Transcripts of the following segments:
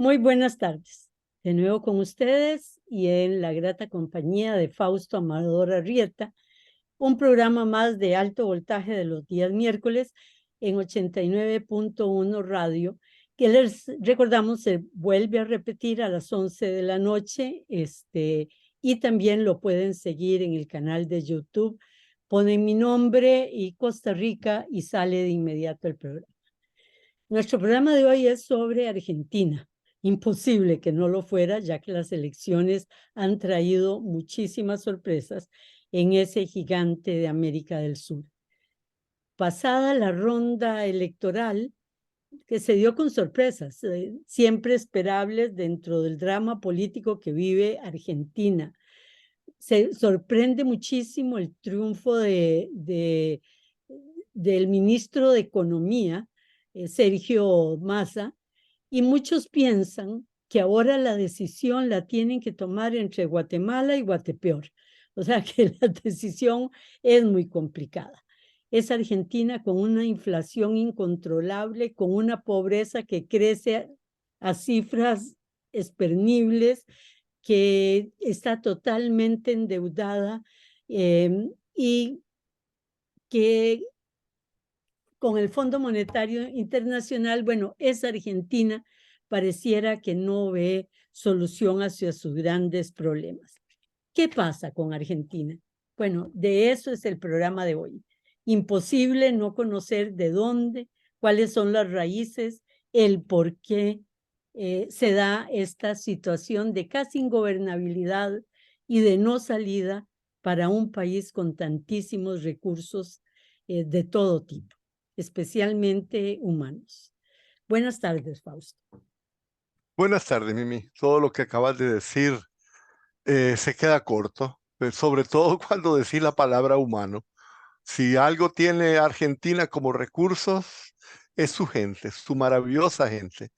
Muy buenas tardes. De nuevo con ustedes y en la grata compañía de Fausto Amador Arrieta, un programa más de alto voltaje de los días miércoles en 89.1 Radio, que les recordamos se vuelve a repetir a las 11 de la noche, y también lo pueden seguir en el canal de YouTube. Ponen mi nombre y Costa Rica y sale de inmediato el programa. Nuestro programa de hoy es sobre Argentina. Imposible que no lo fuera, ya que las elecciones han traído muchísimas sorpresas en ese gigante de América del Sur. Pasada la ronda electoral, que se dio con sorpresas, siempre esperables dentro del drama político que vive Argentina. Se sorprende muchísimo el triunfo del ministro de Economía, Sergio Massa, y muchos piensan que ahora la decisión la tienen que tomar entre Guatemala y Guatepeor. O sea que la decisión es muy complicada. Es Argentina con una inflación incontrolable, con una pobreza que crece a cifras espernibles, que está totalmente endeudada y que con el Fondo Monetario Internacional, bueno, esa Argentina pareciera que no ve solución hacia sus grandes problemas. ¿Qué pasa con Argentina? Bueno, de eso es el programa de hoy. Imposible no conocer de dónde, cuáles son las raíces, el por qué se da esta situación de casi ingobernabilidad y de no salida para un país con tantísimos recursos de todo tipo, especialmente humanos. Buenas tardes, Fausto. Buenas tardes, Mimi. Todo lo que acabas de decir se queda corto, sobre todo cuando decís la palabra humano. Si algo tiene Argentina como recursos, es su gente, su maravillosa gente.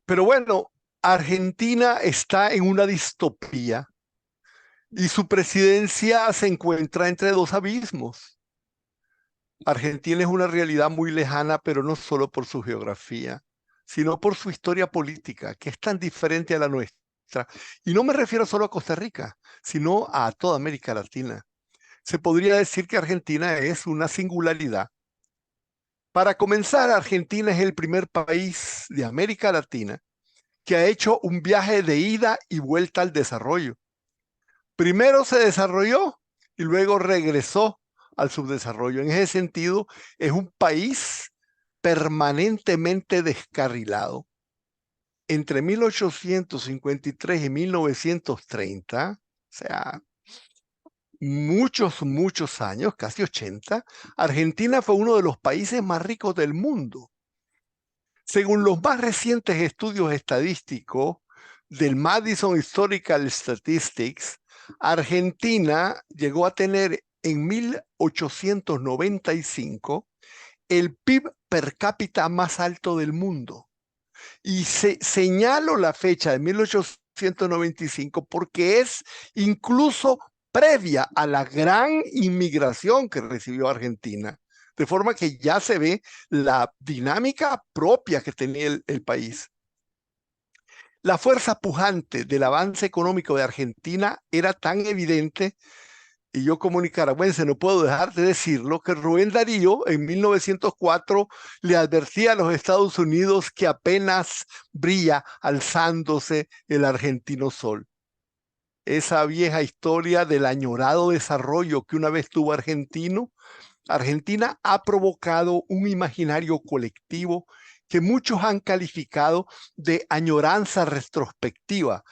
Pero bueno, Argentina está en una distopía y su presidencia se encuentra entre dos abismos. Argentina es una realidad muy lejana, pero no solo por su geografía, sino por su historia política, que es tan diferente a la nuestra. Y no me refiero solo a Costa Rica, sino a toda América Latina. Se podría decir que Argentina es una singularidad. Para comenzar, Argentina es el primer país de América Latina que ha hecho un viaje de ida y vuelta al desarrollo. Primero se desarrolló y luego regresó al subdesarrollo. En ese sentido, es un país permanentemente descarrilado. Entre 1853 y 1930, o sea, muchos años, casi 80, Argentina fue uno de los países más ricos del mundo. Según los más recientes estudios estadísticos del Madison Historical Statistics, Argentina llegó a tener en 1895 el PIB per cápita más alto del mundo. Y señalo la fecha de 1895 porque es incluso previa a la gran inmigración que recibió Argentina. De forma que ya se ve la dinámica propia que tenía el país. La fuerza pujante del avance económico de Argentina era tan evidente, y yo como nicaragüense no puedo dejar de decirlo, que Rubén Darío en 1904 le advertía a los Estados Unidos que apenas brilla alzándose el argentino sol. Esa vieja historia del añorado desarrollo que una vez tuvo Argentina ha provocado un imaginario colectivo que muchos han calificado de añoranza retrospectiva.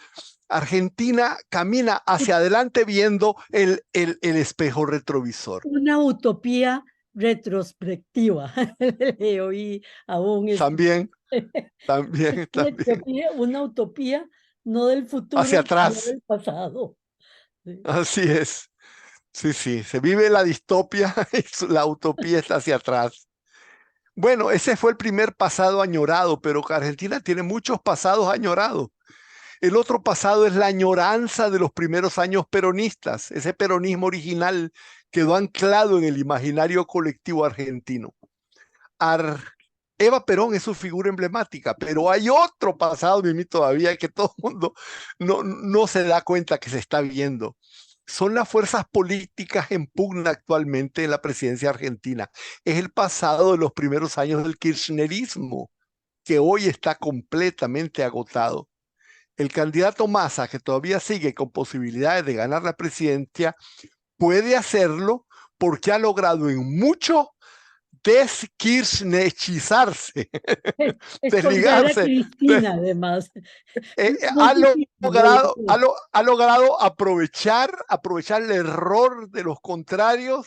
Argentina camina hacia adelante viendo el espejo retrovisor. Una utopía retrospectiva. Le oí aún También. una utopía no del futuro, Hacia sino atrás. del pasado. Sí. Así es. Sí, se vive la distopia y la utopía está hacia atrás. Bueno, ese fue el primer pasado añorado, pero Argentina tiene muchos pasados añorados. El otro pasado es la añoranza de los primeros años peronistas. Ese peronismo original quedó anclado en el imaginario colectivo argentino. Eva Perón es su figura emblemática, pero hay otro pasado de mí todavía que todo el mundo no se da cuenta que se está viendo. Son las fuerzas políticas en pugna actualmente en la presidencia argentina. Es el pasado de los primeros años del kirchnerismo, que hoy está completamente agotado. El candidato Massa, que todavía sigue con posibilidades de ganar la presidencia, puede hacerlo porque ha logrado en mucho deskirchnechizarse, Esconder a desligarse, Cristina, además. Muy ha difícil de lograr. logrado aprovechar el error de los contrarios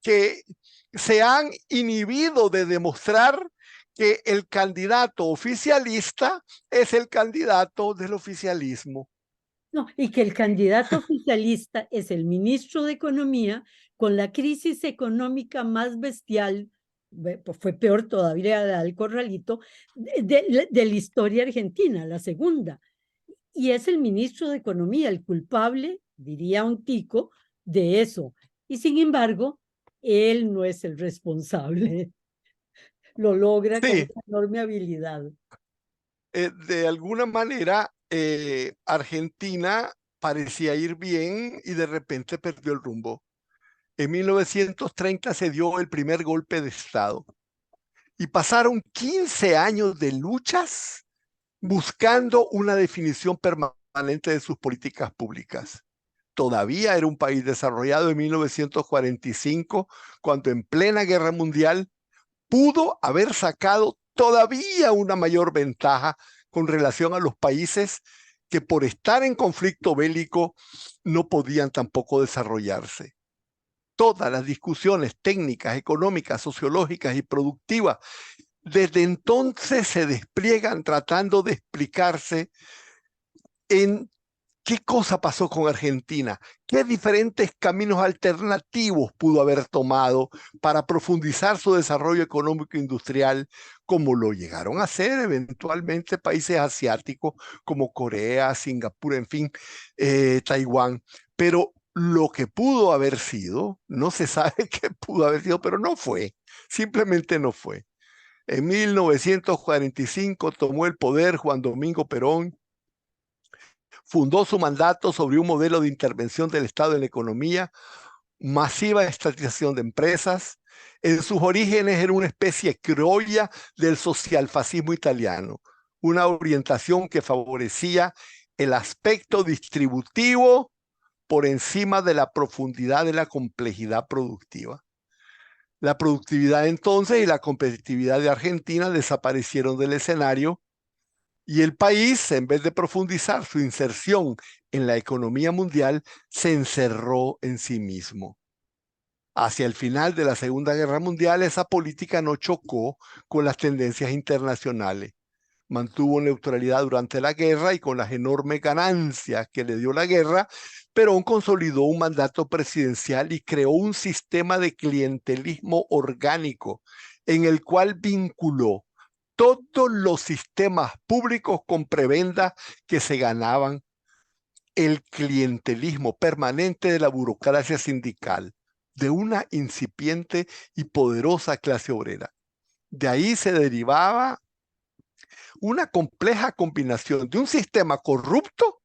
que se han inhibido de demostrar que el candidato oficialista es el candidato del oficialismo. No, y que el candidato oficialista es el ministro de Economía con la crisis económica más bestial, pues fue peor todavía la del Corralito, de la historia argentina, la segunda. Y es el ministro de Economía el culpable, diría un tico, de eso. Y sin embargo, él no es el responsable. Lo logra con Sí, esa enorme habilidad. de alguna manera Argentina parecía ir bien y de repente perdió el rumbo. En 1930 se dio el primer golpe de Estado y pasaron 15 años de luchas buscando una definición permanente de sus políticas públicas. Todavía era un país desarrollado en 1945, cuando en plena guerra mundial pudo haber sacado todavía una mayor ventaja con relación a los países que por estar en conflicto bélico no podían tampoco desarrollarse. Todas las discusiones técnicas, económicas, sociológicas y productivas desde entonces se despliegan tratando de explicarse en qué cosa pasó con Argentina, qué diferentes caminos alternativos pudo haber tomado para profundizar su desarrollo económico e industrial, como lo llegaron a hacer eventualmente países asiáticos como Corea, Singapur, en fin, Taiwán. Pero lo que pudo haber sido, no se sabe qué pudo haber sido, pero no fue, simplemente no fue. En 1945 tomó el poder Juan Domingo Perón, fundó su mandato sobre un modelo de intervención del Estado en la economía, masiva estatización de empresas. En sus orígenes era una especie criolla del socialfascismo italiano, una orientación que favorecía el aspecto distributivo por encima de la profundidad de la complejidad productiva. La productividad entonces y la competitividad de Argentina desaparecieron del escenario y el país, en vez de profundizar su inserción en la economía mundial, se encerró en sí mismo. Hacia el final de la Segunda Guerra Mundial, esa política no chocó con las tendencias internacionales. Mantuvo neutralidad durante la guerra y con las enormes ganancias que le dio la guerra, Perón consolidó un mandato presidencial y creó un sistema de clientelismo orgánico en el cual vinculó todos los sistemas públicos con prebendas que se ganaban, el clientelismo permanente de la burocracia sindical, de una incipiente y poderosa clase obrera. De ahí se derivaba una compleja combinación de un sistema corrupto,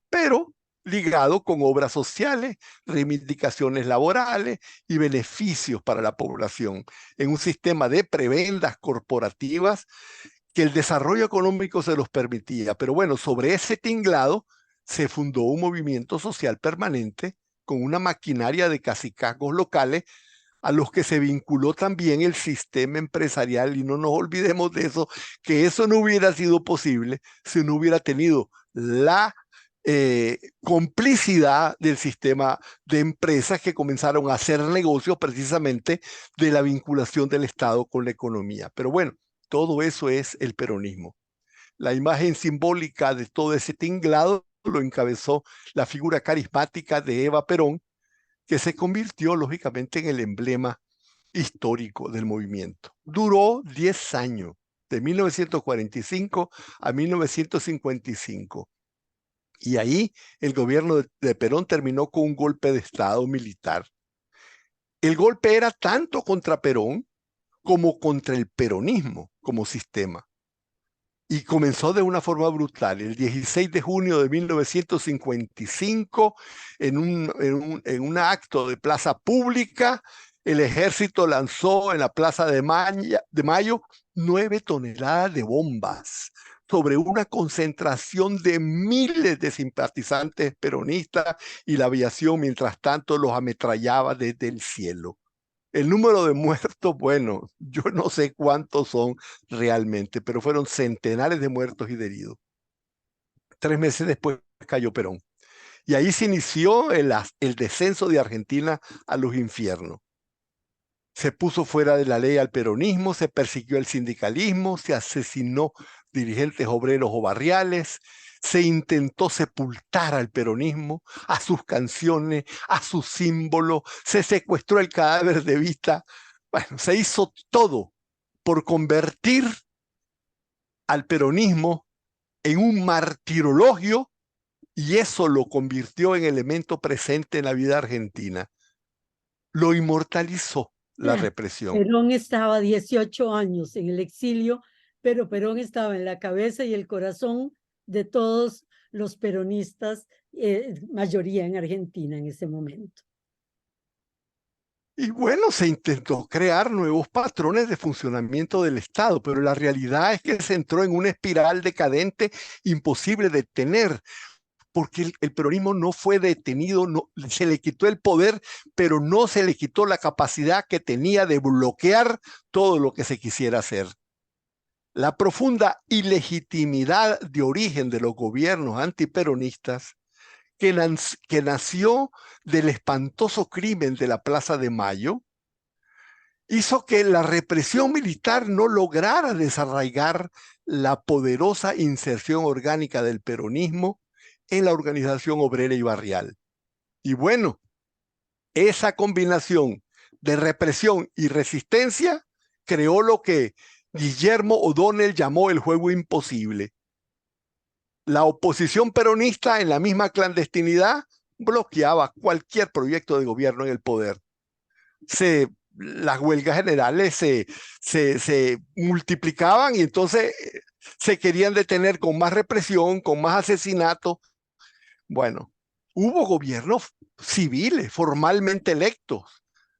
pero ligado con obras sociales, reivindicaciones laborales y beneficios para la población, en un sistema de prebendas corporativas que el desarrollo económico se los permitía. Pero bueno, sobre ese tinglado se fundó un movimiento social permanente con una maquinaria de cacicazgos locales a los que se vinculó también el sistema empresarial, y no nos olvidemos de eso, que eso no hubiera sido posible si no hubiera tenido la complicidad del sistema de empresas que comenzaron a hacer negocios precisamente de la vinculación del Estado con la economía. Pero bueno, todo eso es el peronismo. La imagen simbólica de todo ese tinglado lo encabezó la figura carismática de Eva Perón, que se convirtió lógicamente en el emblema histórico del movimiento. Duró 10 años, de 1945 a 1955. Y ahí el gobierno de Perón terminó con un golpe de Estado militar. El golpe era tanto contra Perón como contra el peronismo como sistema. Y comenzó de una forma brutal. El 16 de junio de 1955, en un acto de plaza pública, el ejército lanzó en la Plaza de Mayo 9 toneladas de bombas sobre una concentración de miles de simpatizantes peronistas, y la aviación, mientras tanto, los ametrallaba desde el cielo. El número de muertos, bueno, yo no sé cuántos son realmente, pero fueron centenares de muertos y de heridos. 3 meses después cayó Perón. Y ahí se inició el descenso de Argentina a los infiernos. Se puso fuera de la ley al peronismo, se persiguió el sindicalismo, se asesinó dirigentes obreros o barriales, se intentó sepultar al peronismo, a sus canciones, a sus símbolos, se secuestró el cadáver de Evita. Bueno, se hizo todo por convertir al peronismo en un martirologio, y eso lo convirtió en elemento presente en la vida argentina. Lo inmortalizó la represión. Perón estaba 18 años en el exilio, pero Perón estaba en la cabeza y el corazón de todos los peronistas, mayoría en Argentina en ese momento. Y bueno, se intentó crear nuevos patrones de funcionamiento del Estado, pero la realidad es que se entró en una espiral decadente imposible de detener, porque el peronismo no fue detenido, no, se le quitó el poder, pero no se le quitó la capacidad que tenía de bloquear todo lo que se quisiera hacer. La profunda ilegitimidad de origen de los gobiernos antiperonistas, que nació del espantoso crimen de la Plaza de Mayo, hizo que la represión militar no lograra desarraigar la poderosa inserción orgánica del peronismo en la organización obrera y barrial. Y bueno, esa combinación de represión y resistencia creó lo que Guillermo O'Donnell llamó el juego imposible. La oposición peronista, en la misma clandestinidad, bloqueaba cualquier proyecto de gobierno en el poder. Las huelgas generales se multiplicaban, y entonces se querían detener con más represión, con más asesinatos. Bueno, hubo gobiernos civiles formalmente electos,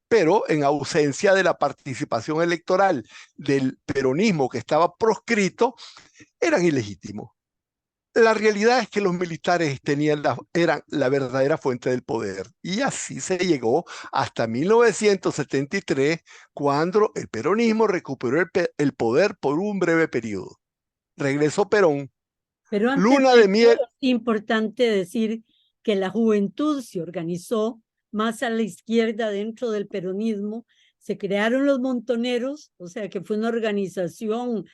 pero en ausencia de la participación electoral del peronismo, que estaba proscrito, eran ilegítimos. La realidad es que los militares eran la verdadera fuente del poder, y así se llegó hasta 1973, cuando el peronismo recuperó el poder por un breve periodo. Regresó Perón. Pero antes Luna de miel. es importante decir que la juventud se organizó más a la izquierda dentro del peronismo. Se crearon los montoneros, o sea que fue una organización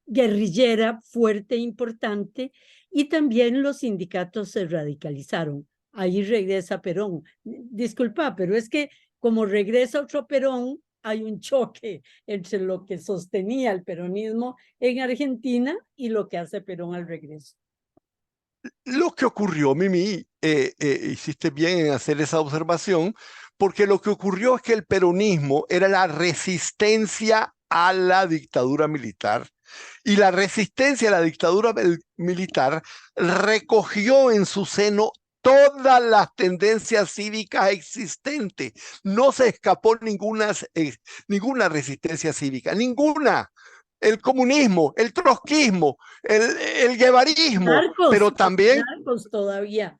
guerrillera fuerte e importante, y también los sindicatos se radicalizaron. Ahí regresa Perón. Disculpa, pero es que como regresa otro Perón, hay un choque entre lo que sostenía el peronismo en Argentina y lo que hace Perón al regreso. Lo que ocurrió, Mimi, hiciste bien en hacer esa observación, porque lo que ocurrió es que el peronismo era la resistencia a la dictadura militar, y la resistencia a la dictadura militar recogió en su seno todas las tendencias cívicas existentes. No se escapó ninguna resistencia cívica, ninguna. El comunismo, el trotskismo, el guevarismo, pero también, todavía.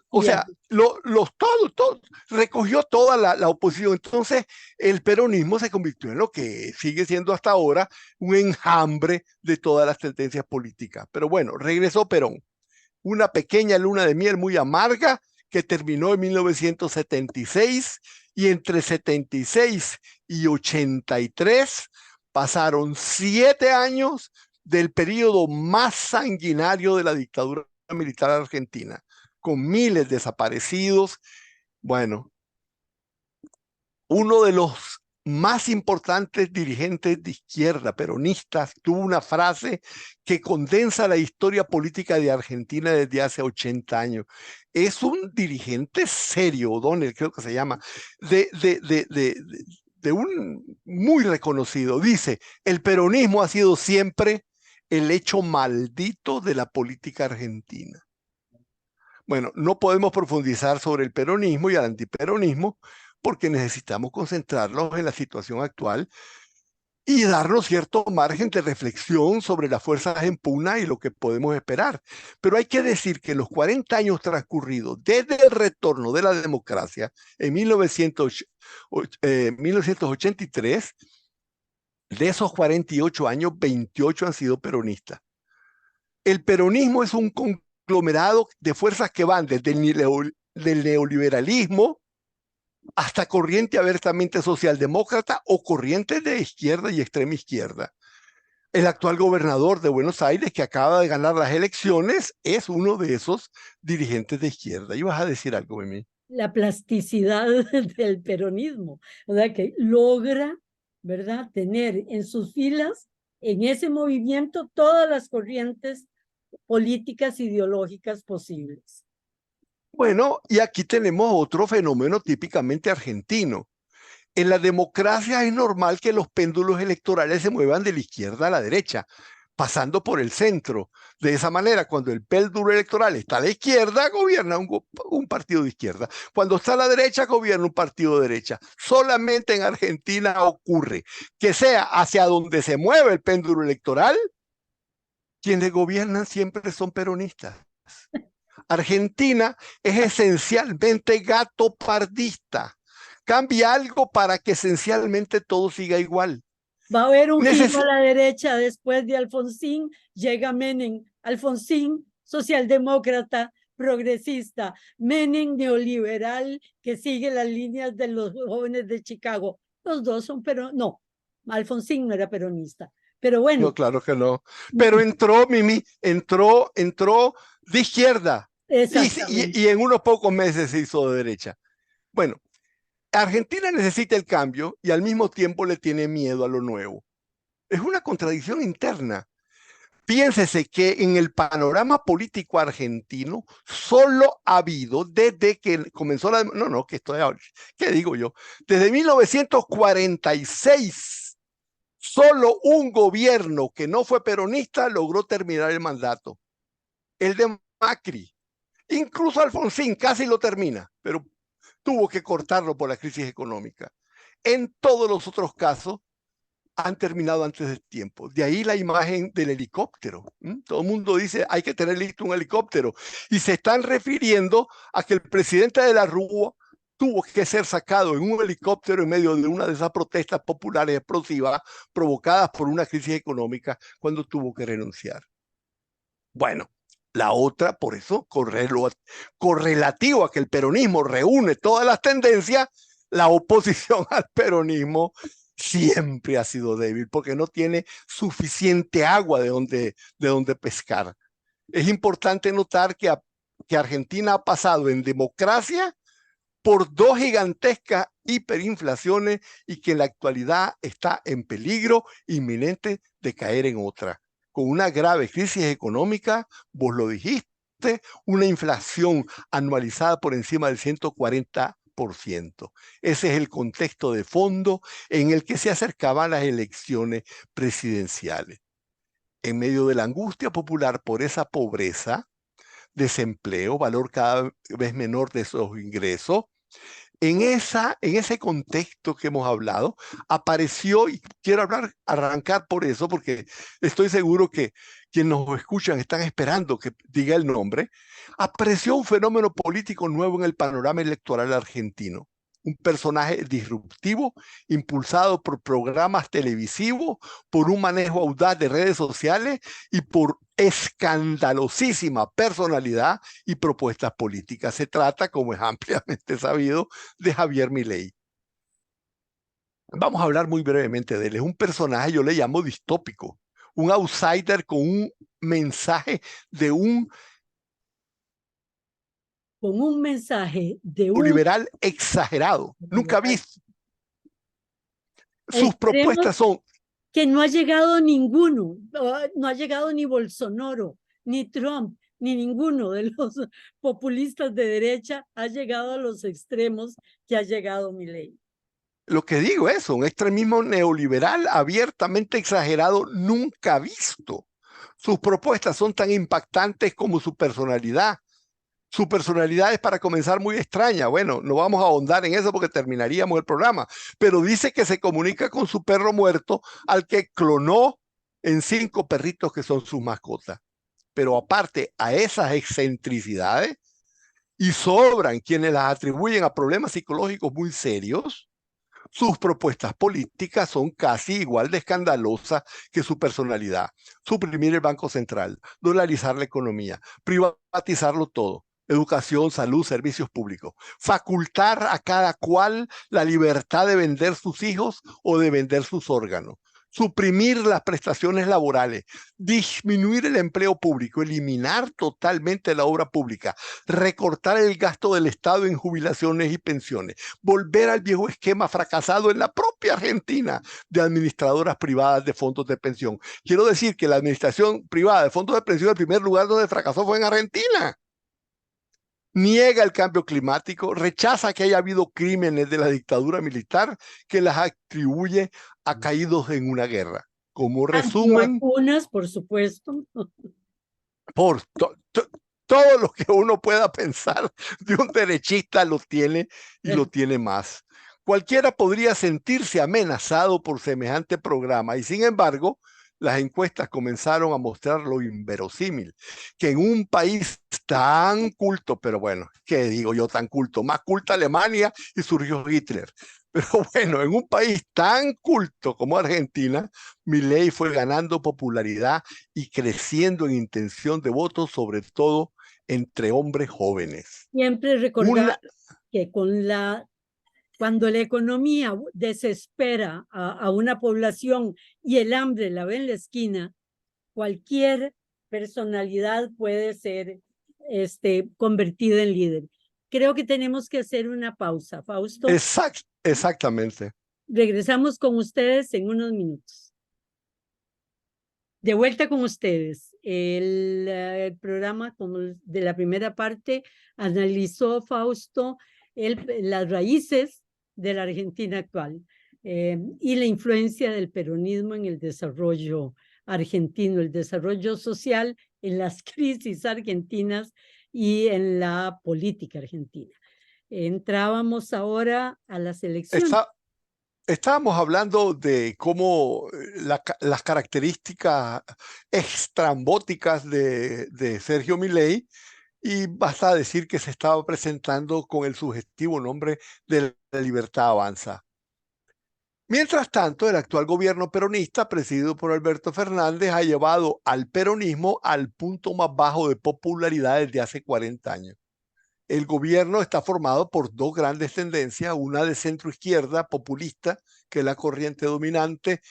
o sea, todo, recogió toda la oposición. Entonces, el peronismo se convirtió en lo que sigue siendo hasta ahora un enjambre de todas las tendencias políticas. Pero bueno, regresó Perón. Una pequeña luna de miel muy amarga que terminó en 1976, y entre 76 y 83 pasaron 7 años del periodo más sanguinario de la dictadura militar argentina, con miles desaparecidos. Bueno, uno de los más importantes dirigentes de izquierda peronistas tuvo una frase que condensa la historia política de Argentina desde hace 80 años. Es un dirigente serio, O'Donnell creo que se llama, de un muy reconocido. Dice, el peronismo ha sido siempre el hecho maldito de la política argentina. Bueno, no podemos profundizar sobre el peronismo y el antiperonismo porque necesitamos concentrarnos en la situación actual y darnos cierto margen de reflexión sobre las fuerzas en pugna y lo que podemos esperar. Pero hay que decir que en los 40 años transcurridos desde el retorno de la democracia en 1983, de esos 48 años, 28 han sido peronistas. El peronismo es un conglomerado de fuerzas que van desde el neoliberalismo hasta corriente abiertamente socialdemócrata o corrientes de izquierda y extrema izquierda. El actual gobernador de Buenos Aires, que acaba de ganar las elecciones, es uno de esos dirigentes de izquierda. ¿Ibas a decir algo, Mimi? La plasticidad del peronismo, o sea, que logra, ¿verdad?, tener en sus filas, en ese movimiento, todas las corrientes políticas ideológicas posibles. Bueno, y aquí tenemos otro fenómeno típicamente argentino. En la democracia es normal que los péndulos electorales se muevan de la izquierda a la derecha, pasando por el centro. De esa manera, cuando el péndulo electoral está a la izquierda, gobierna un partido de izquierda. Cuando está a la derecha, gobierna un partido de derecha. Solamente en Argentina ocurre que sea hacia donde se mueve el péndulo electoral, quienes gobiernan siempre son peronistas. Argentina es esencialmente gato pardista. Cambia algo para que esencialmente todo siga igual. Va a haber un giro a la derecha después de Alfonsín, llega Menem. Alfonsín, socialdemócrata, progresista. Menem, neoliberal, que sigue las líneas de los jóvenes de Chicago. Los dos son, pero no, Alfonsín no era peronista. Pero bueno. No, claro que no. Pero entró, Mimi, entró de izquierda. Y en unos pocos meses se hizo de derecha. Bueno, Argentina necesita el cambio y al mismo tiempo le tiene miedo a lo nuevo. Es una contradicción interna. Piénsese que en el panorama político argentino solo ha habido desde que comenzó la... No, ¿qué digo yo? Desde 1946, solo un gobierno que no fue peronista logró terminar el mandato. El de Macri. Incluso Alfonsín casi lo termina, pero tuvo que cortarlo por la crisis económica. En todos los otros casos, han terminado antes del tiempo. De ahí la imagen del helicóptero. Todo el mundo dice, hay que tener listo un helicóptero. Y se están refiriendo a que el presidente de la Rúa tuvo que ser sacado en un helicóptero en medio de una de esas protestas populares explosivas provocadas por una crisis económica cuando tuvo que renunciar. Bueno, la otra, por eso, correlativo a que el peronismo reúne todas las tendencias, la oposición al peronismo siempre ha sido débil porque no tiene suficiente agua de donde pescar. Es importante notar que Argentina ha pasado en democracia por dos gigantescas hiperinflaciones y que en la actualidad está en peligro inminente de caer en otra, con una grave crisis económica, vos lo dijiste, una inflación anualizada por encima del 140%. Ese es el contexto de fondo en el que se acercaban las elecciones presidenciales. En medio de la angustia popular por esa pobreza, desempleo, valor cada vez menor de esos ingresos, en ese contexto que hemos hablado, apareció, y quiero arrancar por eso, porque estoy seguro que quienes nos escuchan están esperando que diga el nombre, apareció un fenómeno político nuevo en el panorama electoral argentino. Un personaje disruptivo, impulsado por programas televisivos, por un manejo audaz de redes sociales y por escandalosísima personalidad y propuestas políticas. Se trata, como es ampliamente sabido, de Javier Milei. Vamos a hablar muy brevemente de él. Es un personaje, yo le llamo distópico, un outsider con un mensaje de un mensaje de un liberal exagerado, nunca visto. Sus propuestas son que no ha llegado ninguno, no ha llegado ni Bolsonaro, ni Trump, ni ninguno de los populistas de derecha ha llegado a los extremos que ha llegado Milei. Lo que digo es un extremismo neoliberal abiertamente exagerado, nunca visto. Sus propuestas son tan impactantes como su personalidad. Su personalidad es, para comenzar, muy extraña. Bueno, no vamos a ahondar en eso porque terminaríamos el programa, pero dice que se comunica con su perro muerto al que clonó en 5 perritos que son sus mascotas. Pero aparte a esas excentricidades, y sobran quienes las atribuyen a problemas psicológicos muy serios, sus propuestas políticas son casi igual de escandalosas que su personalidad. Suprimir el Banco Central, dolarizar la economía, privatizarlo todo. Educación, salud, servicios públicos. Facultar a cada cual la libertad de vender sus hijos o de vender sus órganos. Suprimir las prestaciones laborales, disminuir el empleo público, eliminar totalmente la obra pública, recortar el gasto del Estado en jubilaciones y pensiones, volver al viejo esquema fracasado en la propia Argentina de administradoras privadas de fondos de pensión. Quiero decir que la administración privada de fondos de pensión, el primer lugar donde fracasó fue en Argentina. Niega el cambio climático, rechaza que haya habido crímenes de la dictadura militar que las atribuye a caídos en una guerra. Como resumen, Antivacunas, por supuesto. por todo lo que uno pueda pensar de un derechista lo tiene, y lo tiene más. Cualquiera podría sentirse amenazado por semejante programa, y sin embargo, las encuestas comenzaron a mostrar lo inverosímil, que en un país tan culto, pero bueno, ¿qué digo yo tan culto? Más culta Alemania y surgió Hitler. Pero bueno, en un país tan culto como Argentina, Milei fue ganando popularidad y creciendo en intención de voto, sobre todo entre hombres jóvenes. Siempre recordar que cuando la economía desespera a una población y el hambre la ve en la esquina, cualquier personalidad puede ser convertida en líder. Creo que tenemos que hacer una pausa, Fausto. Exactamente. Regresamos con ustedes en unos minutos. De vuelta con ustedes. El programa, como de la primera parte, analizó Fausto las raíces de la Argentina actual y la influencia del peronismo en el desarrollo argentino, el desarrollo social, en las crisis argentinas y en la política argentina. Entrábamos ahora a las elecciones. Estábamos hablando de cómo las características extrambóticas de Sergio Milei, y basta decir que se estaba presentando con el sugestivo nombre de La Libertad Avanza. Mientras tanto, el actual gobierno peronista, presidido por Alberto Fernández, ha llevado al peronismo al punto más bajo de popularidad desde hace 40 años. El gobierno está formado por 2 grandes tendencias, una de centro izquierda populista, que es la corriente dominante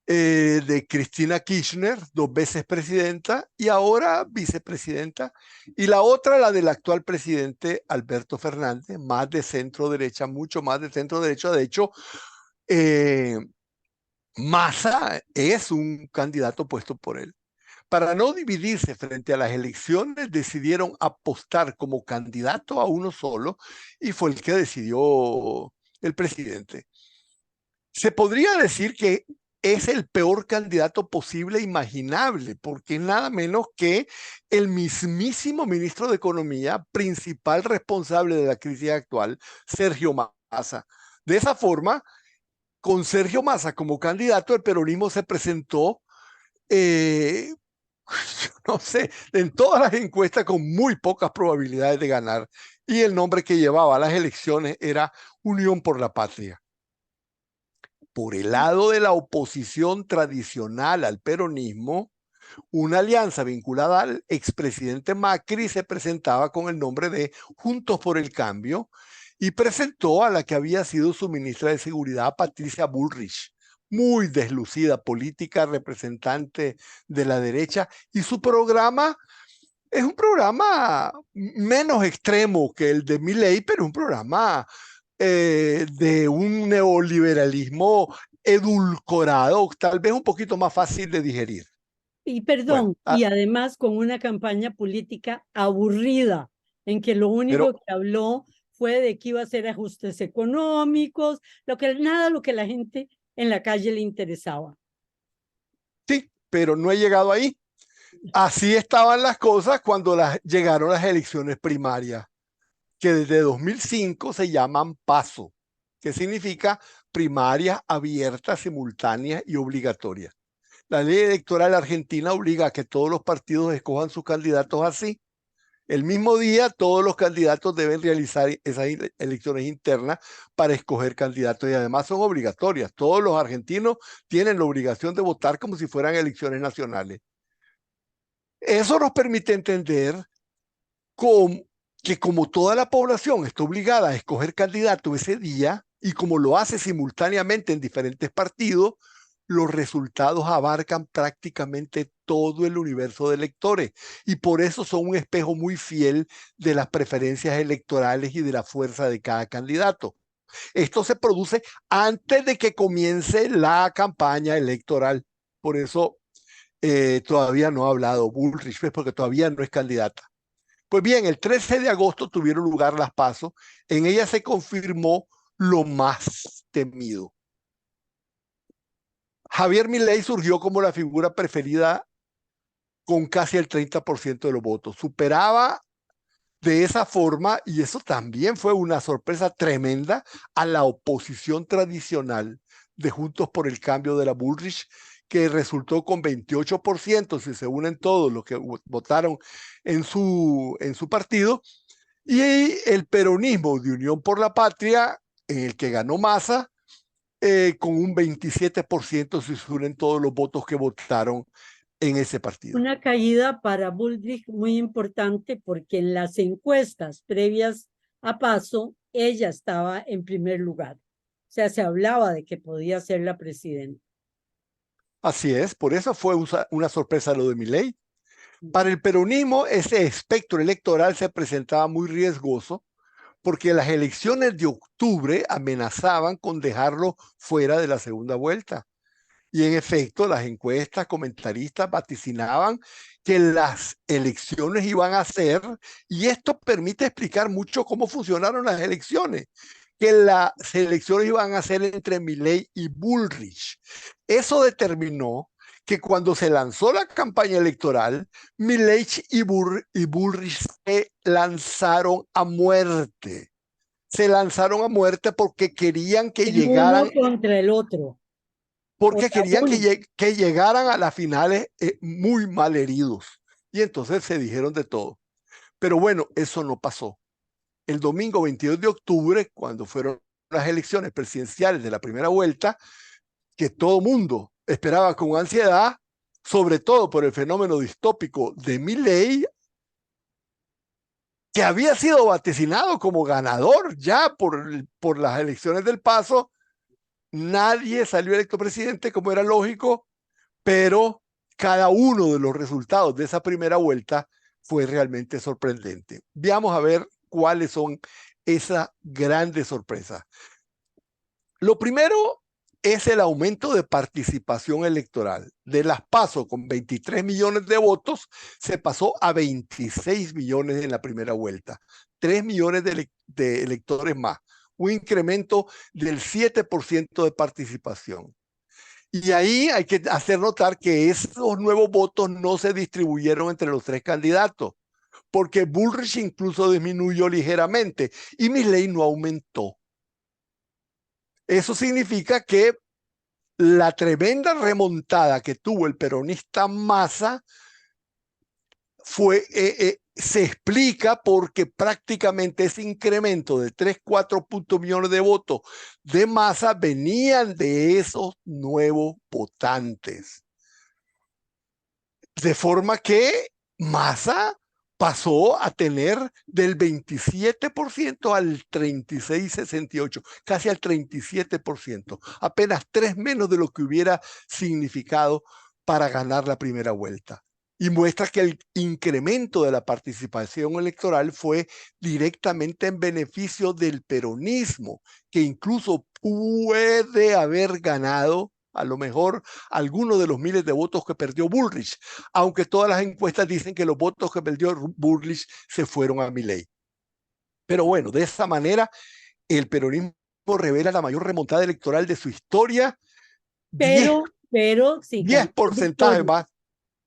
de Cristina Kirchner, 2 veces presidenta y ahora vicepresidenta, y la otra, la del actual presidente Alberto Fernández, más de centro derecha, mucho más de centro derecha. De hecho, Massa es un candidato puesto por él. Para no dividirse frente a las elecciones, decidieron apostar como candidato a uno solo, y fue el que decidió el presidente. Se podría decir que es el peor candidato posible e imaginable, porque es nada menos que el mismísimo ministro de Economía, principal responsable de la crisis actual, Sergio Massa. De esa forma, con Sergio Massa como candidato, el peronismo se presentó no sé, en todas las encuestas con muy pocas probabilidades de ganar, y el nombre que llevaba a las elecciones era Unión por la Patria. Por el lado de la oposición tradicional al peronismo, una alianza vinculada al expresidente Macri se presentaba con el nombre de Juntos por el Cambio, y presentó a la que había sido su ministra de Seguridad, Patricia Bullrich, muy deslucida política, representante de la derecha, y su programa es un programa menos extremo que el de Milei, pero un programa de un neoliberalismo edulcorado, tal vez un poquito más fácil de digerir. Y Bueno, perdón, y además con una campaña política aburrida, en que lo pero único que habló fue de que iba a hacer ajustes económicos, nada lo que la gente en la calle le interesaba. Sí, pero no he llegado ahí. Así estaban las cosas cuando llegaron las elecciones primarias, que desde 2005 se llaman PASO, que significa primarias abiertas, simultáneas y obligatorias. La ley electoral argentina obliga a que todos los partidos escojan sus candidatos así. El mismo día, todos los candidatos deben realizar esas elecciones internas para escoger candidatos y además son obligatorias. Todos los argentinos tienen la obligación de votar como si fueran elecciones nacionales. Eso nos permite entender que como toda la población está obligada a escoger candidato ese día y como lo hace simultáneamente en diferentes partidos, los resultados abarcan prácticamente todo el universo de electores y por eso son un espejo muy fiel de las preferencias electorales y de la fuerza de cada candidato. Esto se produce antes de que comience la campaña electoral. Por eso todavía no ha hablado Bullrich, porque todavía no es candidata. Pues bien, el 13 de agosto tuvieron lugar las PASO. En ellas se confirmó lo más temido. Javier Milei surgió como la figura preferida con casi el 30% de los votos. Superaba de esa forma, y eso también fue una sorpresa tremenda, a la oposición tradicional de Juntos por el Cambio de la Bullrich, que resultó con 28%, si se unen todos los que votaron en su partido, y el peronismo de Unión por la Patria, en el que ganó Massa, con un 27%, si se unen todos los votos que votaron en ese partido. Una caída para Bullrich muy importante porque en las encuestas previas a PASO, ella estaba en primer lugar. O sea, se hablaba de que podía ser la presidenta. Así es, por eso fue una sorpresa lo de Milei. Para el peronismo, ese espectro electoral se presentaba muy riesgoso porque las elecciones de octubre amenazaban con dejarlo fuera de la segunda vuelta. Y en efecto, las encuestas, comentaristas vaticinaban que las elecciones iban a ser, y esto permite explicar mucho cómo funcionaron las elecciones, que las elecciones iban a ser entre Milei y Bullrich. Eso determinó que cuando se lanzó la campaña electoral, Milei y Bullrich se lanzaron a muerte. Se lanzaron a muerte porque querían que El uno llegaran, contra el otro. porque querían que llegaran a las finales muy mal heridos. Y entonces se dijeron de todo. Pero bueno, eso no pasó. El domingo 22 de octubre, cuando fueron las elecciones presidenciales de la primera vuelta, que todo mundo esperaba con ansiedad, sobre todo por el fenómeno distópico de Milei, que había sido vaticinado como ganador ya por las elecciones del PASO. Nadie salió electo presidente, como era lógico, pero cada uno de los resultados de esa primera vuelta fue realmente sorprendente. Veamos a ver cuáles son esas grandes sorpresas. Lo primero es el aumento de participación electoral. De las PASO con 23 millones de votos, se pasó a 26 millones en la primera vuelta. 3 millones de electores más. Un incremento del 7% de participación. Y ahí hay que hacer notar que esos nuevos votos no se distribuyeron entre los tres candidatos, porque Bullrich incluso disminuyó ligeramente y Milei no aumentó. Eso significa que la tremenda remontada que tuvo el peronista Massa se explica porque prácticamente ese incremento de 3, 4 millones de votos de Massa venían de esos nuevos votantes. De forma que Massa pasó a tener del 27% al 36,68%, casi al 37%, apenas 3 menos de lo que hubiera significado para ganar la primera vuelta. Y muestra que el incremento de la participación electoral fue directamente en beneficio del peronismo, que incluso puede haber ganado a lo mejor algunos de los miles de votos que perdió Bullrich, aunque todas las encuestas dicen que los votos que perdió Bullrich se fueron a Milei. Pero bueno, de esa manera el peronismo revela la mayor remontada electoral de su historia, 10, Pero sí, 10 ganó porcentajes victoria, más.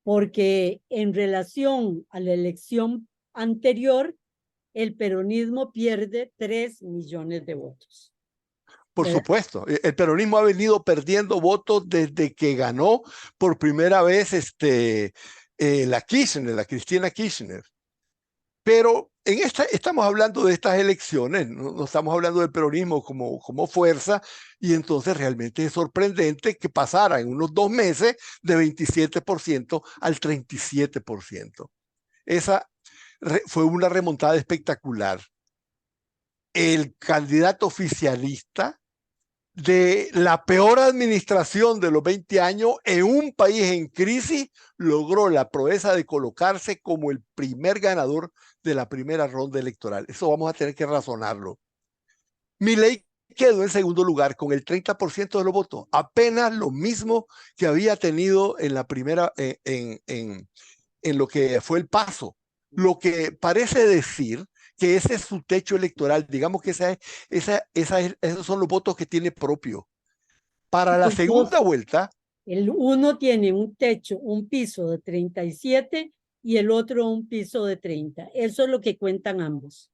porque en relación a la elección anterior, el peronismo pierde 3 millones de votos. Por ¿Verdad? supuesto, el peronismo ha venido perdiendo votos desde que ganó por primera vez la Kirchner, la Cristina Kirchner. Pero en esta estamos hablando de estas elecciones, no estamos hablando del peronismo como fuerza, y entonces realmente es sorprendente que pasara en unos 2 meses de 27% al 37%. Esa fue una remontada espectacular. El candidato oficialista de la peor administración de los 20 años en un país en crisis, logró la proeza de colocarse como el primer ganador de la primera ronda electoral. Eso vamos a tener que razonarlo. Milei quedó en segundo lugar con el 30% de los votos, apenas lo mismo que había tenido en la primera, en lo que fue el paso. Lo que parece decir que ese es su techo electoral. Digamos que esos son los votos que tiene propio. Para la Los segunda dos, vuelta, el uno tiene un techo, un piso de 37 y el otro un piso de 30. Eso es lo que cuentan ambos.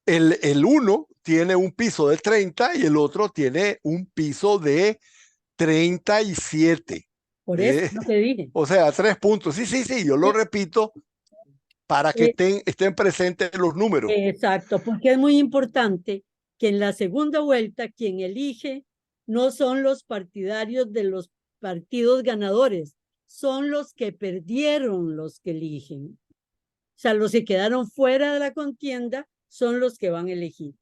el uno tiene un piso de 30 y el otro tiene un piso de 37. Por eso Eh, es lo que dije. o sea, 3 puntos. Sí, sí, sí, yo lo repito para que Eh, estén presentes los números. Exacto, porque es muy importante que en la segunda vuelta quien elige no son los partidarios de los partidos ganadores, son los que perdieron los que eligen. O sea, los que quedaron fuera de la contienda son los que van a elegir.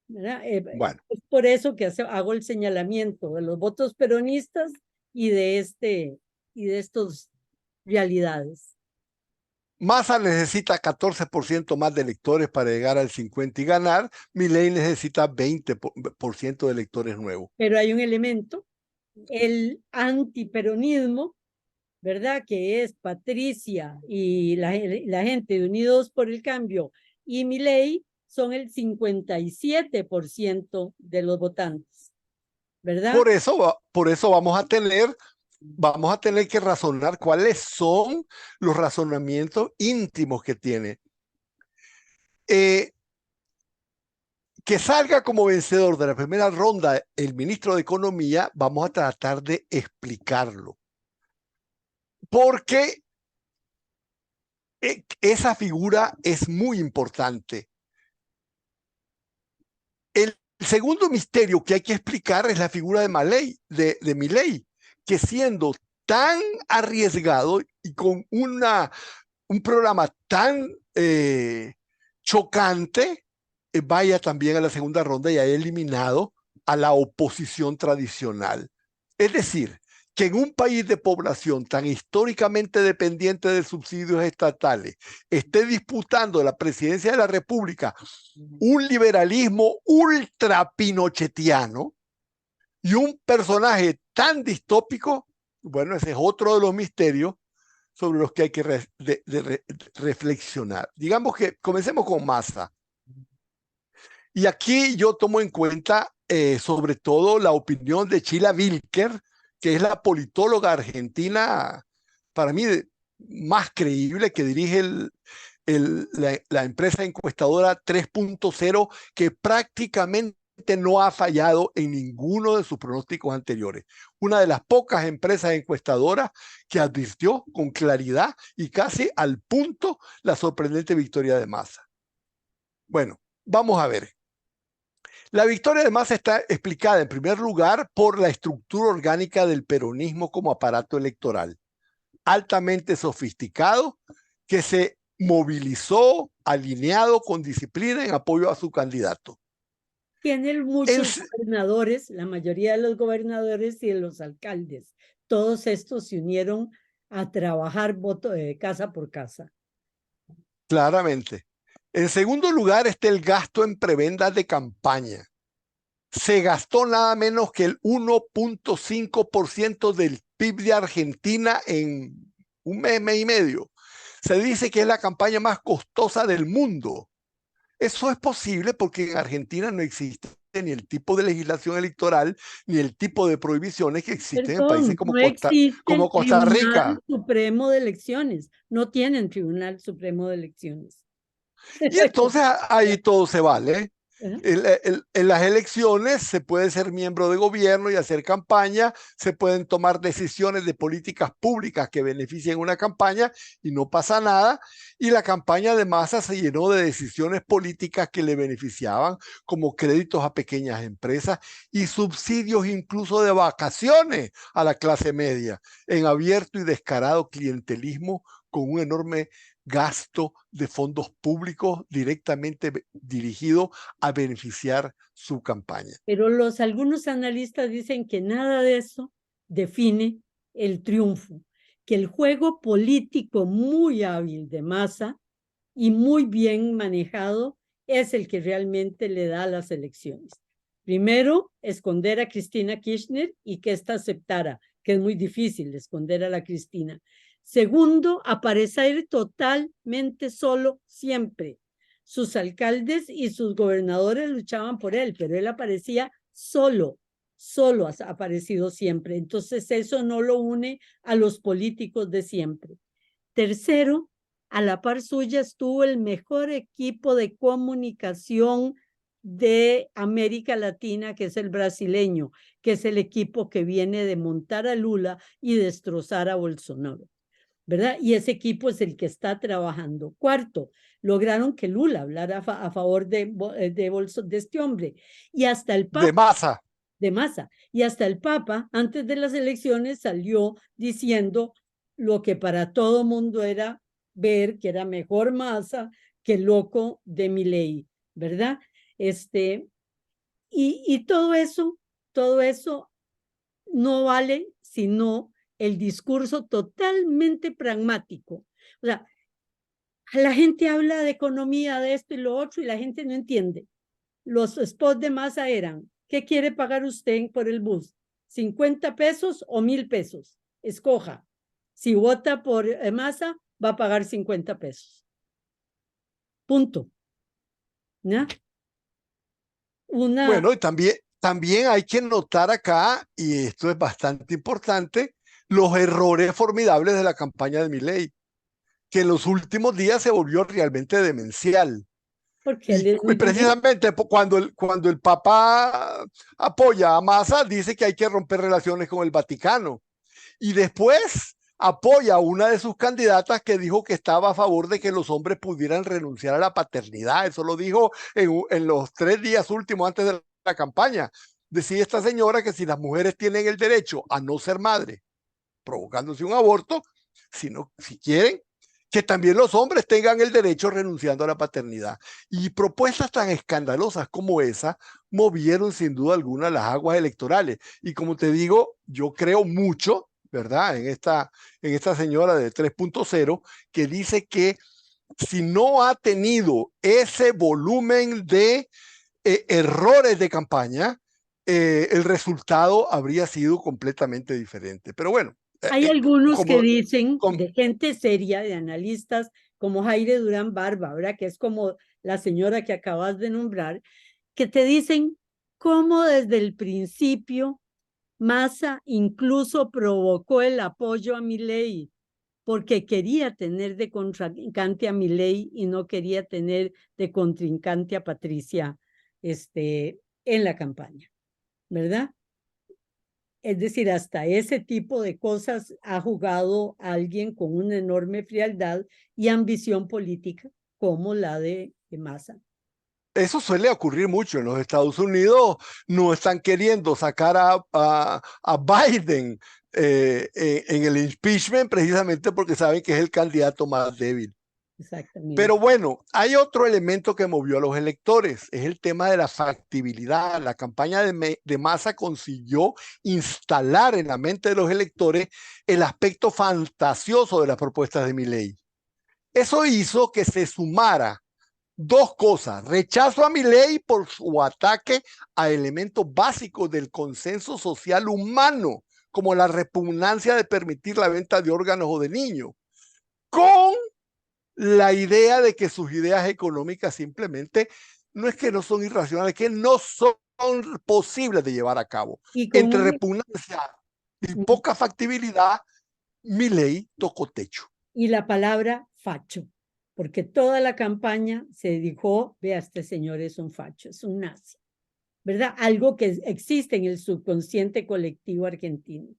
¿Verdad? Bueno, Es por eso que hago el señalamiento de los votos peronistas y de estos realidades. Massa necesita 14% más de electores para llegar al 50 y ganar. Milei necesita 20% de electores nuevos. Pero hay un elemento, el antiperonismo, ¿verdad? Que es Patricia y la gente de Unidos por el Cambio y Milei son el 57% de los votantes, ¿verdad? Por eso vamos a tener que razonar cuáles son los razonamientos íntimos que tiene. Que salga como vencedor de la primera ronda el ministro de Economía, vamos a tratar de explicarlo. Porque esa figura es muy importante. El segundo misterio que hay que explicar es la figura de Milei, que siendo tan arriesgado y con un programa tan chocante, vaya también a la segunda ronda y haya eliminado a la oposición tradicional. Es decir, que en un país de población tan históricamente dependiente de subsidios estatales esté disputando la presidencia de la República un liberalismo ultra pinochetiano y un personaje tan distópico, bueno, ese es otro de los misterios sobre los que hay que reflexionar. Digamos que comencemos con Massa. Y aquí yo tomo en cuenta sobre todo la opinión de Sheila Wilker, que es la politóloga argentina, para mí, más creíble, que dirige la empresa encuestadora 3.0, que prácticamente no ha fallado en ninguno de sus pronósticos anteriores. Una de las pocas empresas encuestadoras que advirtió con claridad y casi al punto la sorprendente victoria de Massa. Bueno, vamos a ver. La victoria de Massa está explicada en primer lugar por la estructura orgánica del peronismo como aparato electoral, altamente sofisticado, que se movilizó alineado con disciplina en apoyo a su candidato. Tienen muchos gobernadores, la mayoría de los gobernadores y de los alcaldes. Todos estos se unieron a trabajar voto casa por casa. Claramente. En segundo lugar está el gasto en prebendas de campaña. Se gastó nada menos que el 1.5% del PIB de Argentina en un mes y medio. Se dice que es la campaña más costosa del mundo. Eso es posible porque en Argentina no existe ni el tipo de legislación electoral ni el tipo de prohibiciones que existen en países Perdón, no existe como el Costa Tribunal Rica. Supremo de Elecciones. No tienen Tribunal Supremo de Elecciones. Y entonces ahí todo se vale. Ajá. En las elecciones se puede ser miembro de gobierno y hacer campaña, se pueden tomar decisiones de políticas públicas que beneficien una campaña y no pasa nada. Y la campaña de Massa se llenó de decisiones políticas que le beneficiaban, como créditos a pequeñas empresas y subsidios incluso de vacaciones a la clase media, en abierto y descarado clientelismo con un enorme gasto de fondos públicos directamente dirigido a beneficiar su campaña. Pero algunos analistas dicen que nada de eso define el triunfo, que el juego político muy hábil de Massa y muy bien manejado es el que realmente le da las elecciones. Primero, esconder a Cristina Kirchner y que ésta aceptara, que es muy difícil esconder a la Cristina. Segundo, aparecer totalmente solo siempre. Sus alcaldes y sus gobernadores luchaban por él, pero él aparecía solo, solo ha aparecido siempre. Entonces eso no lo une a los políticos de siempre. Tercero, a la par suya estuvo el mejor equipo de comunicación de América Latina, que es el brasileño, que es el equipo que viene de montar a Lula y destrozar a Bolsonaro, ¿verdad? Y ese equipo es el que está trabajando. Cuarto, lograron que Lula hablara a favor de este hombre. Y hasta el De Papa, Massa. de Massa, y hasta el Papa, antes de las elecciones, salió diciendo lo que para todo mundo era ver que era mejor Massa que el loco de Milei, ¿verdad? Y todo eso no vale sino el discurso totalmente pragmático. O sea, la gente habla de economía, de esto y lo otro, y la gente no entiende. Los spots de Massa eran, ¿qué quiere pagar usted por el bus? ¿50 pesos o 1,000 pesos? Escoja. Si vota por Massa, va a pagar 50 pesos. Punto. ¿No? Una, Bueno, y también hay que notar acá, y esto es bastante importante, los errores formidables de la campaña de Milei, que en los últimos días se volvió realmente demencial. porque él es Y muy directo. precisamente cuando el Papa apoya a Massa, dice que hay que romper relaciones con el Vaticano. Y después apoya a una de sus candidatas que dijo que estaba a favor de que los hombres pudieran renunciar a la paternidad. Eso lo dijo en los 3 días últimos antes de la campaña. Decía esta señora que si las mujeres tienen el derecho a no ser madre, provocándose un aborto, si quieren, que también los hombres tengan el derecho renunciando a la paternidad. Y propuestas tan escandalosas como esa movieron sin duda alguna las aguas electorales. Y como te digo, yo creo mucho, ¿verdad? En esta señora de 3.0 que dice que si no ha tenido ese volumen de errores de campaña, el resultado habría sido completamente diferente. Pero bueno, Hay algunos que como, dicen, como, de gente seria, de analistas, como Jaire Durán Barba, ¿verdad? Que es como la señora que acabas de nombrar, que te dicen cómo desde el principio Massa incluso provocó el apoyo a Milei, porque quería tener de contrincante a Milei y no quería tener de contrincante a Patricia en la campaña, ¿verdad? Es decir, hasta ese tipo de cosas ha jugado alguien con una enorme frialdad y ambición política como la de Massa. eso suele ocurrir mucho en los Estados Unidos. No están queriendo sacar a Biden en el impeachment precisamente porque saben que es el candidato más débil. Exactamente. Pero bueno, hay otro elemento que movió a los electores, es el tema de la factibilidad. La campaña de Massa consiguió instalar en la mente de los electores el aspecto fantasioso de las propuestas de Milei. Eso hizo que se sumara dos cosas: rechazo a Milei por su ataque a elementos básicos del consenso social humano, como la repugnancia de permitir la venta de órganos o de niños, con la idea de que sus ideas económicas simplemente no es que no son irracionales, es que no son posibles de llevar a cabo. Y con Entre un, repugnancia y poca factibilidad, Milei tocó techo. y la palabra facho, porque toda la campaña se dijo, vea, este señor es un facho, es un nazi, ¿verdad? Algo que existe en el subconsciente colectivo argentino.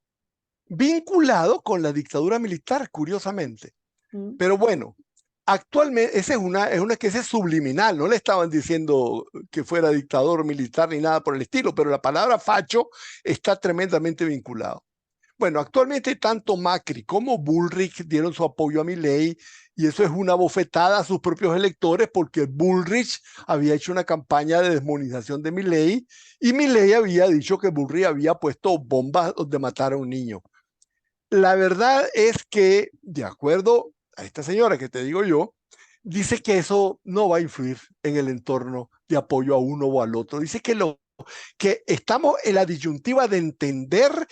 Vinculado con la dictadura militar, curiosamente. ¿Mm? Pero bueno, actualmente esa es una especie subliminal, no le estaban diciendo que fuera dictador militar ni nada por el estilo, pero la palabra facho está tremendamente vinculado. Bueno, actualmente tanto Macri como Bullrich dieron su apoyo a Milei y eso es una bofetada a sus propios electores porque Bullrich había hecho una campaña de desmonización de Milei y Milei había dicho que Bullrich había puesto bombas donde matar a un niño. La verdad es que, de acuerdo a esta señora que te digo yo, dice que eso no va a influir en el entorno de apoyo a uno o al otro. Dice que estamos en la disyuntiva de entender,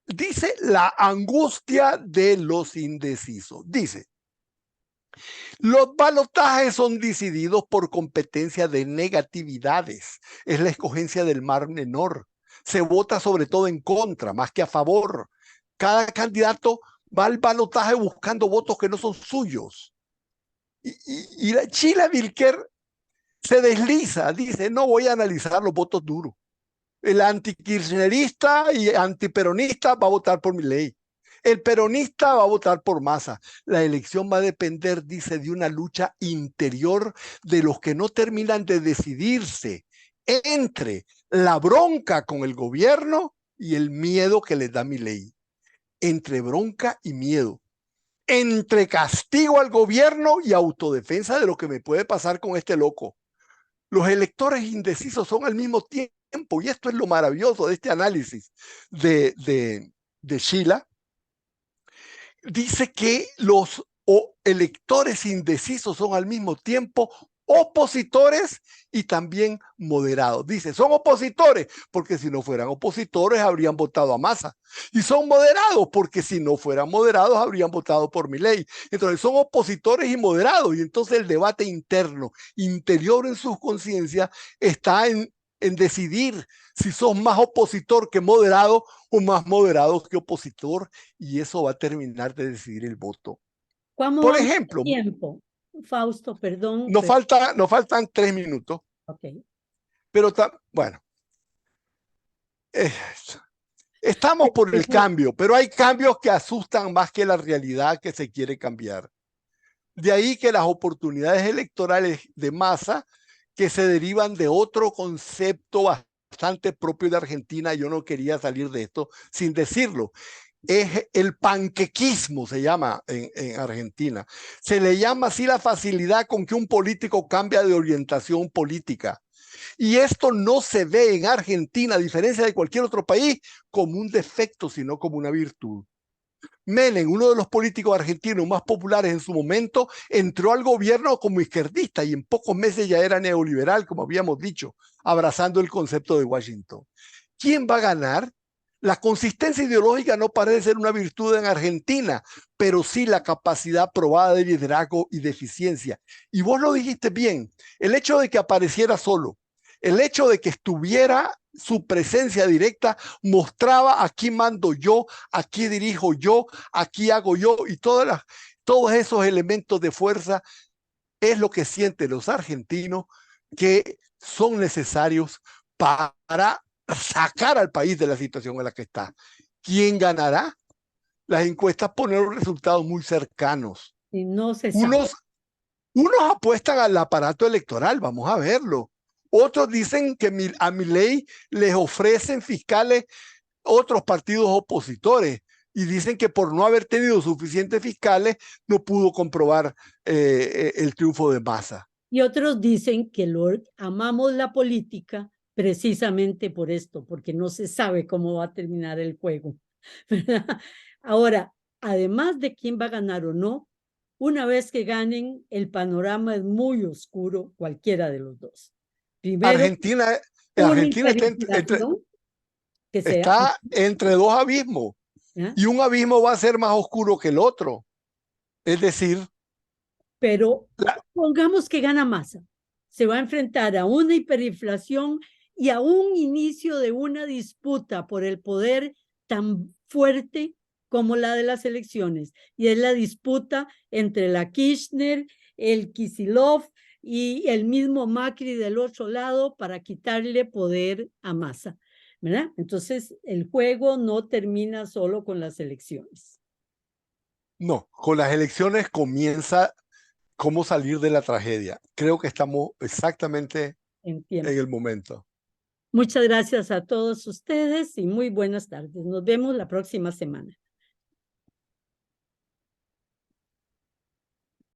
dice, la angustia de los indecisos. Dice, los balotajes son decididos por competencia de negatividades. Es la escogencia del mar menor. Se vota sobre todo en contra, más que a favor. Cada candidato va al balotaje buscando votos que no son suyos. Y la Chila Vilker se desliza, dice, no voy a analizar los votos duros. El antikirchnerista y antiperonista va a votar por Milei. El peronista va a votar por Massa. La elección va a depender, dice, de una lucha interior de los que no terminan de decidirse entre la bronca con el gobierno y el miedo que les da Milei. Entre bronca y miedo. Entre castigo al gobierno y autodefensa de lo que me puede pasar con este loco. Los electores indecisos son al mismo tiempo, y esto es lo maravilloso de este análisis de Sheila, dice que los electores indecisos son al mismo tiempo opositores y también moderados. Dice, son opositores porque si no fueran opositores habrían votado a Massa. Y son moderados porque si no fueran moderados habrían votado por Milei. Entonces son opositores y moderados. Y entonces el debate interno, interior en sus conciencias, está en decidir si son más opositor que moderado o más moderado que opositor, y eso va a terminar de decidir el voto. ¿Cómo Por vamos de ejemplo, tiempo? Fausto, perdón, nos, pero falta, nos faltan 3 minutos, ok. pero bueno, eh, estamos por el cambio, pero hay cambios que asustan más que la realidad que se quiere cambiar. De ahí que las oportunidades electorales de Massa, que se derivan de otro concepto bastante propio de Argentina, yo no quería salir de esto sin decirlo, es el panquequismo, se llama en Argentina. Se le llama así la facilidad con que un político cambia de orientación política. Y esto no se ve en Argentina, a diferencia de cualquier otro país, como un defecto, sino como una virtud. Menem, uno de los políticos argentinos más populares en su momento, entró al gobierno como izquierdista y en pocos meses ya era neoliberal, como habíamos dicho, abrazando el concepto de Washington. ¿Quién va a ganar? La consistencia ideológica no parece ser una virtud en Argentina, pero sí la capacidad probada de liderazgo y de eficiencia. Y vos lo dijiste bien, el hecho de que apareciera solo, el hecho de que estuviera su presencia directa mostraba aquí mando yo, aquí dirijo yo, aquí hago yo y todos esos elementos de fuerza es lo que sienten los argentinos que son necesarios para sacar al país de la situación en la que está. ¿Quién ganará? Las encuestas ponen los resultados muy cercanos. Y no se sabe. Unos apuestan al aparato electoral, vamos a verlo. Otros dicen que a Milei les ofrecen fiscales otros partidos opositores y dicen que por no haber tenido suficientes fiscales no pudo comprobar el triunfo de Massa. Y otros dicen que amamos la política precisamente por esto, porque no se sabe cómo va a terminar el juego, ¿verdad? Ahora, además de quién va a ganar o no, una vez que ganen, el panorama es muy oscuro, cualquiera de los dos. Primero, Argentina, una Argentina hiperinflación que se da, está entre dos abismos ¿ya? y un abismo va a ser más oscuro que el otro. Es decir, pero La- pongamos que gana Massa. Se va a enfrentar a una hiperinflación y a un inicio de una disputa por el poder tan fuerte como la de las elecciones. Y es la disputa entre la Kirchner, el Kicillof y el mismo Macri del otro lado para quitarle poder a Massa, ¿verdad? Entonces, el juego no termina solo con las elecciones. no, con las elecciones comienza cómo salir de la tragedia. Creo que estamos exactamente En en tiempo. el momento. Muchas gracias a todos ustedes y muy buenas tardes. Nos vemos la próxima semana.